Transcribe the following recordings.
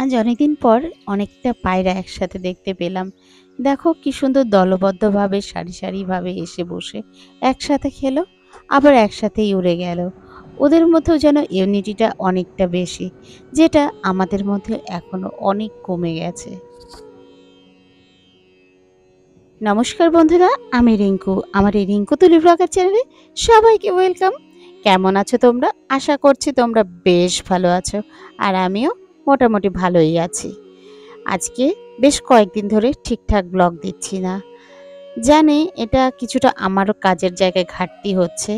আজ অনেকদিন পর অনেকটা পায়রা একসাথে দেখতে পেলাম। দেখো কি সুন্দর দলবদ্ধভাবে সারি সারিভাবে এসে বসে একসাথে খেলো, আবার একসাথেই উড়ে গেল। ওদের মধ্যেও যেন ইউনিটিটা অনেকটা বেশি, যেটা আমাদের মধ্যে এখনো অনেক কমে গেছে। নমস্কার বন্ধুরা, আমি রিঙ্কু। আমার এই রিঙ্কু তুলি ব্লগার চ্যানেলে সবাইকে ওয়েলকাম। কেমন আছো তোমরা? আশা করছি তোমরা বেশ ভালো আছো, আর আমিও মোটামুটি ভালোই আছি। আজকে বেশ কয়েকদিন ধরে ঠিকঠাক ব্লগ দিচ্ছি না। জানি এটা কিছুটা আমারও কাজের জায়গায় ঘাটতি হচ্ছে,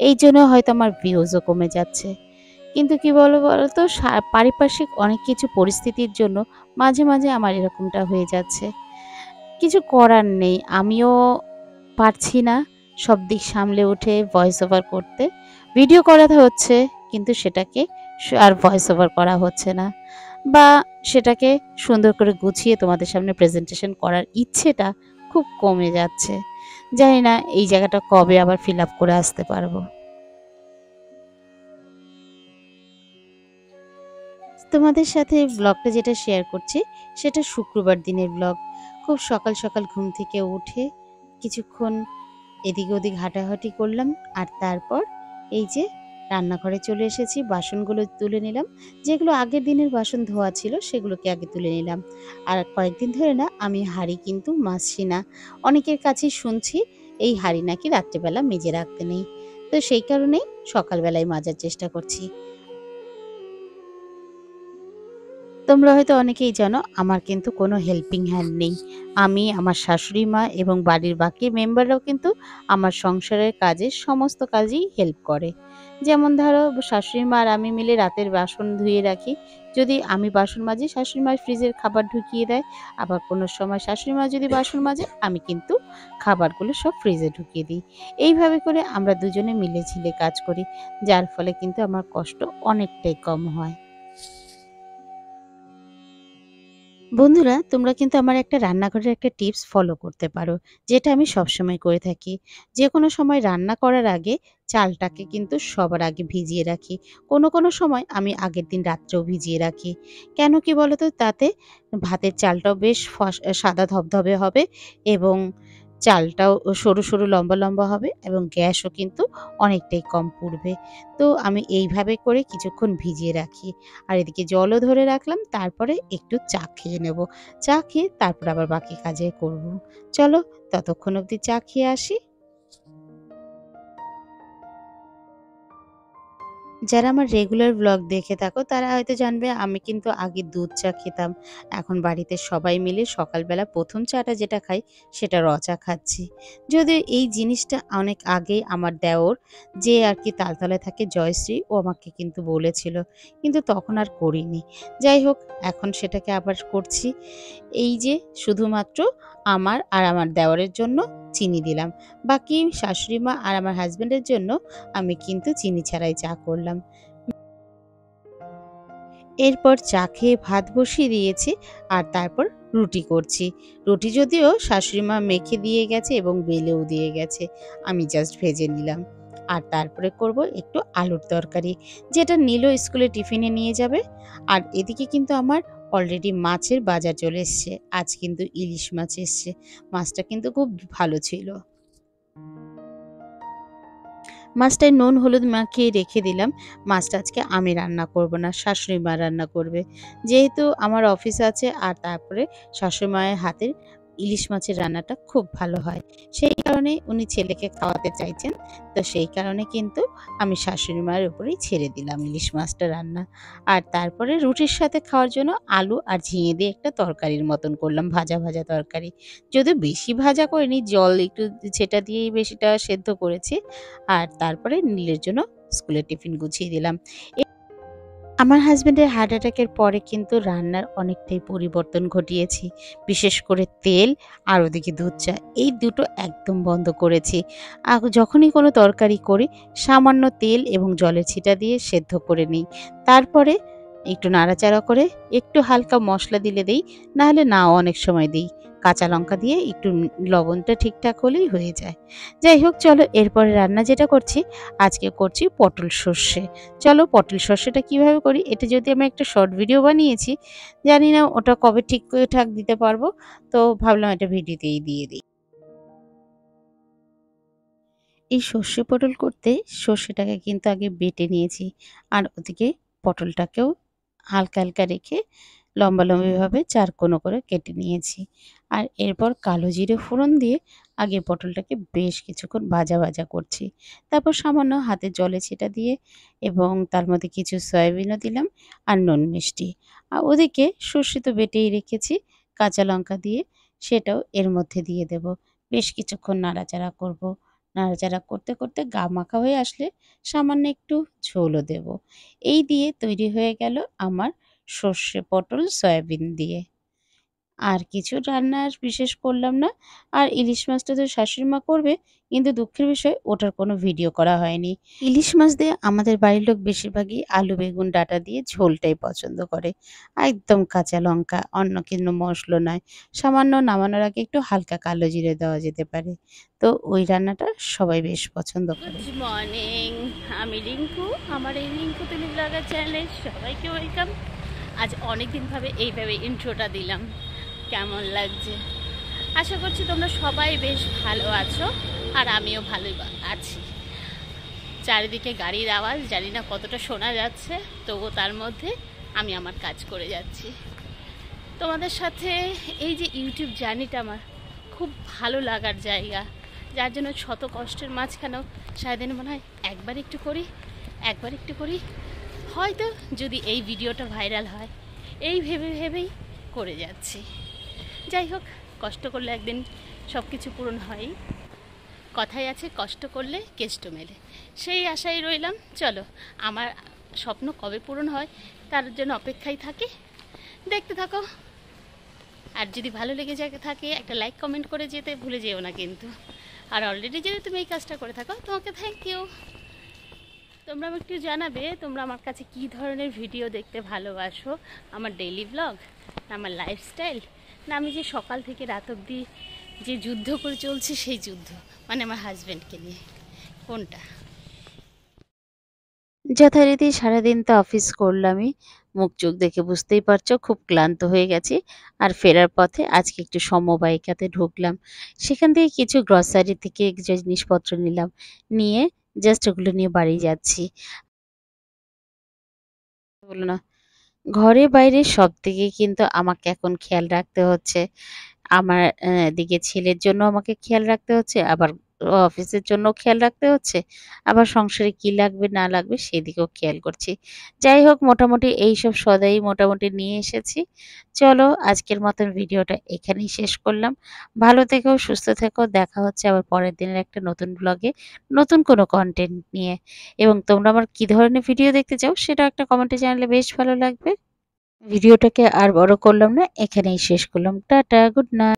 এই জন্য হয়তো আমার ভিউজও কমে যাচ্ছে। কিন্তু কি বলো তো, পারিপার্শ্বিক অনেক কিছু পরিস্থিতির জন্য মাঝে মাঝে আমার এরকমটা হয়ে যাচ্ছে। কিছু করার নেই, আমিও পারছি না সব দিক সামলে উঠে ভয়েস ওভার করতে। ভিডিও করা হচ্ছে, কিন্তু সেটাকে আর ভয়েস ওভার করা হচ্ছে না, বা সেটাকে সুন্দর করে গুছিয়ে তোমাদের সামনে প্রেজেন্টেশন করার ইচ্ছেটা খুব কমে যাচ্ছে। জানি না এই জায়গাটা কবে আবার ফিল আপ করে আসতে পারবো। তোমাদের সাথে ব্লগটা যেটা শেয়ার করছি সেটা শুক্রবার দিনের ব্লগ। খুব সকাল সকাল ঘুম থেকে উঠে কিছুক্ষণ এদিক ওদিক হাঁটাহাঁটি করলাম, আর তারপর এই যে রান্নাঘরে চলে এসেছি। বাসনগুলো তুলে নিলাম, যেগুলো আগের দিনের বাসন ধোয়া ছিল সেগুলোকে আগে তুলে নিলাম। আর কয়েকদিন ধরে না আমি হাঁড়ি কিন্তু মাজছি না। অনেকের কাছেই শুনছি এই হাঁড়ি নাকি রাত্রেবেলা মেজে রাখতে নেই, তো সেই কারণেই সকালবেলায় মাজার চেষ্টা করছি। তোমরা হয়তো অনেকেই জানো আমার কিন্তু কোনো হেল্পিং হ্যান্ড নেই। আমি, আমার শাশুড়ি মা এবং বাড়ির বাকি মেম্বাররাও কিন্তু আমার সংসারের কাজে সমস্ত কাজেই হেল্প করে। যেমন ধরো, শাশুড়ি মা আর আমি মিলে রাতের বাসন ধুয়ে রাখি। যদি আমি বাসন মাজি, শাশুড়ি মা ফ্রিজের খাবার ঢুকিয়ে দেয়। আবার কোনো সময় শাশুড়ি মা যদি বাসন মাজে, আমি কিন্তু খাবারগুলো সব ফ্রিজে ঢুকিয়ে দিই। এইভাবে করে আমরা দুজনে মিলেঝিলে কাজ করি, যার ফলে কিন্তু আমার কষ্ট অনেকটাই কম হয়। বন্ধুরা, তোমরা কিন্তু আমার একটা রান্নাঘরের একটা টিপস ফলো করতে পারো, যেটা আমি সবসময় করে থাকি। যে কোনো সময় রান্না করার আগে চালটাকে কিন্তু সবার আগে ভিজিয়ে রাখি। কোনো কোনো সময় আমি আগের দিন রাত্রেও ভিজিয়ে রাখি। কেন কি বলো তো, তাতে ভাতের চালটাও বেশ সাদা ধবধবে হবে, এবং চালটাও সরু সরু লম্বা লম্বা হবে, এবং গ্যাসও কিন্তু অনেকটাই কম পুড়বে। তো আমি এইভাবে করে কিছুক্ষণ ভিজিয়ে রাখি। আর এদিকে জলও ধরে রাখলাম, তারপরে একটু চা খেয়ে নেব। চা খেয়ে তারপর আবার বাকি কাজে করব। চলো, ততক্ষণ অবধি চা খেয়ে আসি। যারা আমার রেগুলার ব্লগ দেখে থাকো তারা হয়তো জানবে আমি কিন্তু আগে দুধ চা খেতাম। এখন বাড়িতে সবাই মিলে সকালবেলা প্রথম চাটা যেটা খাই সেটা র চা খাচ্ছি। যদিও এই জিনিসটা অনেক আগে আমার দেওর, যে আর কি তালতলায় থাকে, জয়শ্রী, ও আমাকে কিন্তু বলেছিল, কিন্তু তখন আর করিনি। যাই হোক, এখন সেটাকে আবার করছি। এই যে শুধুমাত্র আমার আর আমার দেওরের জন্য চিনি দিলাম, বাকি শাশুড়ি মা আর আমার হাজবেন্ডের জন্য আমি কিন্তু চিনি ছাড়াই চা করলাম। এরপর চা খেয়ে ভাত বসিয়ে দিয়েছি, আর তারপর রুটি করছি। রুটি যদিও শাশুড়ি মা মেখে দিয়ে গেছে এবং বেলেও দিয়ে গেছে, আমি জাস্ট ভেজে নিলাম। আর তারপরে করব একটু আলুর তরকারি, যেটা নীলও স্কুলে টিফিনে নিয়ে যাবে। আর এদিকে কিন্তু আমার অলরেডি মাছের বাজার চলে এসছে। আজ কিন্তু ইলিশ মাছ এসছে। মাছটা কিন্তু খুব ভালো ছিল। মাছটায় নুন হলুদ মাখিয়ে রেখে দিলাম। মাছটা আজকে আমি রান্না করব না, শাশুড়ি মা রান্না করবে। যেহেতু আমার অফিস আছে, আর তারপরে শাশুড়ি মায়ের হাতের ইলিশ মাছের রান্নাটা খুব ভালো হয়। সেই কারণে উনি ছেলেকে খাওয়াতে চাইছেন। তো সেই কারণে কিন্তু আমি শাশুড়ি মায়ের উপরেই ছেড়ে দিলাম ইলিশ মাছটা রান্না। আর তারপরে রুটির সাথে খাওয়ার জন্য আলু আর ঝিঙে দিয়ে একটা তরকারির মতন করলাম, ভাজা ভাজা তরকারি। যদিও বেশি ভাজা করিনি, জল একটু ছেটা দিয়েই বেশিটা সেদ্ধ করেছি। আর তারপরে নীলের জন্য স্কুলের টিফিন গুছিয়ে দিলাম। আমার হাসব্যান্ডের হার্ট অ্যাটাকের পরে কিন্তু রান্নার অনেকটাই পরিবর্তন ঘটিয়েছি। বিশেষ করে তেল, আর ওদিকে দুধ চা, এই দুটো একদম বন্ধ করেছি। যখনই কোনো তরকারি করি সামান্য তেল এবং জলের ছিটা দিয়ে সেদ্ধ করে নিই। তারপরে একটু নাড়াচাড়া করে একটু হালকা মশলা দিলে দেই, নাহলে নাও অনেক সময় দিই। কাঁচা লঙ্কা দিয়ে একটু লবণটা ঠিকঠাক হলেই হয়ে যায়। যাই হোক চলো এরপরে রান্না যেটা করছি, আজকে করছি পটল সর্ষে। চলো পটল সর্ষেটা কিভাবে করি, এটা যদি আমি একটা শর্ট ভিডিও বানিয়েছি, জানি না ওটা কবে ঠিকঠাক দিতে পারবো, তো ভাবলাম এটা ভিডিওতেই দিয়ে দিই। এই সর্ষে পটল করতে সর্ষেটাকে কিন্তু আগে বেটে নিয়েছি, আর ওদিকে পটলটাকেও হালকা হালকা রেখে লম্বালম্বিভাবে চারকোনা করে কেটে নিয়েছি। আর এরপর কালো জিরে ফোড়ন দিয়ে আগে পটলটাকে বেশ কিছুক্ষণ ভাজা ভাজা করছি। তারপর সামান্য হাতে জলে ছেটা দিয়ে এবং তার মধ্যে কিছু সয়াবিনও দিলাম আর নুন মিষ্টি। আর ওদিকে সর্ষে তো বেটেই রেখেছি, কাঁচা লঙ্কা দিয়ে সেটাও এর মধ্যে দিয়ে দেব। বেশ কিছুক্ষণ নাড়াচাড়া করব। নাড়াচাড়া করতে করতে গা মাখা হয়ে আসলে সামান্য একটু ঝোলও দেব। এই দিয়ে তৈরি হয়ে গেল আমার সর্ষে পটল সয়াবিন দিয়ে। আর কিছু রান্না আর বিশেষ করলাম না। আর ইলিশ মাছটা তো শাশুড়ি মা করবে, কিন্তু দুঃখের বিষয় ওটার কোনো ভিডিও করা হয়নি। ইলিশ মাছ দিয়ে আমাদের বাড়ির লোক বেশিরভাগই আলু বেগুন ডাঁটা দিয়ে ঝোলটাই পছন্দ করে। একদম কাঁচা লঙ্কা, অন্য কোনো মশলা নয়। সামান্য নামানোর আগে একটু হালকা কালো জিরে দেওয়া যেতে পারে। তো ওই রান্নাটা সবাই বেশ পছন্দ করে। গুড মর্নিং, আমি রিঙ্কু। আমার এই রিঙ্কু তুলি ব্লগার চ্যানেলে সবাইকে ওয়েলকাম। আজ অনেক দিন এইভাবে ইন্ট্রোটা দিলাম, কেমন লাগছে? আশা করছি তোমরা সবাই বেশ ভালো আছো, আর আমিও ভালোই আছি। চারিদিকে গাড়ির আওয়াজ জানি না কতটা শোনা যাচ্ছে, তবু তার মধ্যে আমি আমার কাজ করে যাচ্ছি। তোমাদের সাথে এই যে ইউটিউব জার্নিটা আমার খুব ভালো লাগার জায়গা, যার জন্য শত কষ্টের মাঝখানেও সারাদিন মনে হয় একবার একটু করি, হয়তো যদি এই ভিডিওটা ভাইরাল হয়, এই ভেবে ভেবেই করে যাচ্ছি। যাই হোক, কষ্ট করলে একদিন সব কিছু পূরণ হয়। কথাই আছে, কষ্ট করলে কেষ্ট মেলে। সেই আশায় রইলাম। চলো, আমার স্বপ্ন কবে পূরণ হয় তার জন্য অপেক্ষায় থাকি। দেখতে থাকো। আর যদি ভালো লেগে থাকে একটা লাইক কমেন্ট করে যেতে ভুলে যেও না কিন্তু। আর অলরেডি যদি তুমি এই কাজটা করে থাকো, তোমাকে থ্যাংক ইউ। তোমরা একটু জানাবে তোমরা আমার কাছে কী ধরনের ভিডিও দেখতে ভালোবাসো। আমার ডেইলি ব্লগ, না আমার লাইফস্টাইল, না আমি যে সকাল থেকে রাত অবধি যে যুদ্ধ করে চলছি সেই যুদ্ধ, মানে আমার হাজব্যান্ডকে নিয়ে, কোনটা? যথারীতি সারাদিন তো অফিস করলামই, মুখ চোখ দেখে বুঝতেই পারছো খুব ক্লান্ত হয়ে গেছি। আর ফেরার পথে আজকে একটু সমবায়িকাতে ঢুকলাম, সেখান থেকে কিছু গ্রসারি থেকে যে জিনিসপত্র নিলাম, নিয়ে জাস্ট ওগুলো নিয়ে বাড়ি যাচ্ছি। বলো না, ঘরে বাইরে সব দিকে কিন্তু আমাকে এখন খেয়াল রাখতে হচ্ছে। আমার দিকে ছেলের জন্য আমাকে খেয়াল রাখতে হচ্ছে, আবার অফিসের জন্য খেয়াল রাখতে হচ্ছে, আবার সংসারে কি লাগবে না লাগবে সেদিকেও খেয়াল করছি। যাই হোক, মোটামুটি এইসব সদাই মোটামুটি নিয়ে এসেছি। চলো আজকের মতন ভিডিওটা এখানেই শেষ করলাম। ভালো থেকো, সুস্থ থেকো। দেখা হচ্ছে আবার পরের দিনের একটা নতুন ব্লগে, নতুন কোনো কন্টেন্ট নিয়ে। এবং তোমরা আমার কি ধরনের ভিডিও দেখতে চাও সেটাও একটা কমেন্টে জানালে বেশ ভালো লাগবে। ভিডিওটাকে আর বড় করলাম না, এখানেই শেষ করলাম। Tata, good night.